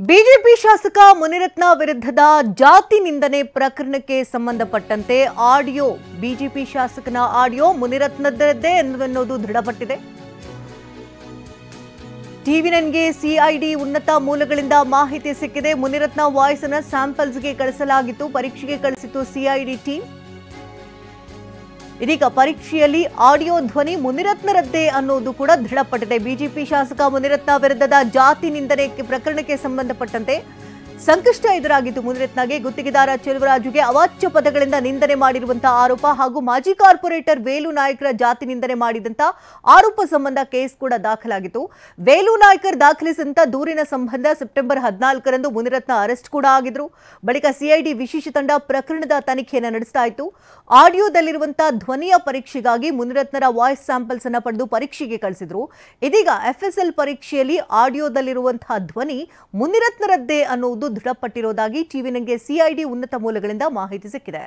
BJP ಶಾಸಕ ಮುನಿರತ್ನ ವಿರುದ್ಧದ ಜಾತಿ ನಿಂದನೆ ಪ್ರಕರಣಕ್ಕೆ ಸಂಬಂಧಪಟ್ಟಂತೆ ಆಡಿಯೋ ಬಿಜೆಪಿ ಶಾಸಕನ ಆಡಿಯೋ ಮುನಿರತ್ನದ್ದೇ ಎನ್ನುವುದು ದೃಢಪಟ್ಟಿದೆ. ಟಿವಿ9ಗೆ ಸಿಐಡಿ ಉನ್ನತ ಮೂಲಗಳಿಂದ ಮಾಹಿತಿ ಸಿಕ್ಕಿದೆ. ಮುನಿರತ್ನ ವಾಯ್ಸ್ ಅನ್ನು ಸ್ಯಾಂಪಲ್ಸ್ಗೆ ಕಳಿಸಲಾಗಿತ್ತು, ಪರೀಕ್ಷೆಗೆ ಕಳಿಸಿತು ಸಿಐಡಿ ಟೀಮ್. ಇದೀಗ ಪರೀಕ್ಷೆಯಲ್ಲಿ ಆಡಿಯೋ ಧ್ವನಿ ಮುನಿರತ್ನರದ್ದೇ ಅನ್ನೋದು ಕೂಡ ದೃಢಪಟ್ಟಿದೆ. ಬಿಜೆಪಿ ಶಾಸಕ ಮುನಿರತ್ನ ವಿರುದ್ಧದ ಜಾತಿ ನಿಂದನೆ ಪ್ರಕರಣಕ್ಕೆ ಸಂಬಂಧಪಟ್ಟಂತೆ ಸಂಕಷ್ಟ ಎದುರಾಗಿತ್ತು. ಮುನಿರತ್ನಗೆ ಗುತ್ತಿಗೆದಾರ ಚೆಲುವರಾಜುಗೆ ಅವಾಚ್ಯ ಪದಗಳಿಂದ ನಿಂದನೆ ಮಾಡಿರುವಂತಹ ಆರೋಪ ಹಾಗೂ ಮಾಜಿ ಕಾರ್ಪೊರೇಟರ್ ವೇಲು ನಾಯ್ಕರ ಜಾತಿ ನಿಂದನೆ ಮಾಡಿದಂತ ಆರೋಪ ಸಂಬಂಧ ಕೇಸ್ ಕೂಡ ದಾಖಲಾಗಿತ್ತು. ವೇಲು ನಾಯ್ಕರ್ ದಾಖಲಿಸಿದಂತ ದೂರಿನ ಸಂಬಂಧ ಸೆಪ್ಟೆಂಬರ್ 14ರಂದು ಮುನಿರತ್ನ ಅರೆಸ್ಟ್ ಕೂಡ ಆಗಿದ್ರು. ಬಳಿಕ ಸಿಐಡಿ ವಿಶೇಷ ತಂಡ ಪ್ರಕರಣದ ತನಿಖೆಯನ್ನು ನಡೆಸ್ತಾ ಇತ್ತು. ಆಡಿಯೋದಲ್ಲಿರುವಂತಹ ಧ್ವನಿಯ ಪರೀಕ್ಷೆಗಾಗಿ ಮುನಿರತ್ನರ ವಾಯ್ಸ್ ಸ್ಯಾಂಪಲ್ಸ್ ಅನ್ನು ಪಡೆದು ಪರೀಕ್ಷೆಗೆ ಕಳಿಸಿದ್ರು. ಇದೀಗ ಎಫ್ಎಸ್ಎಲ್ ಪರೀಕ್ಷೆಯಲ್ಲಿ ಆಡಿಯೋದಲ್ಲಿರುವಂತಹ ಧ್ವನಿ ಮುನಿರತ್ನರದ್ದೇ ಅನ್ನುವುದು ದೃಢಪಟ್ಟಿರೋದಾಗಿ ಟಿವಿ9ಗೆ ಸಿಐಡಿ ಉನ್ನತ ಮೂಲಗಳಿಂದ ಮಾಹಿತಿ ಸಿಕ್ಕಿದೆ.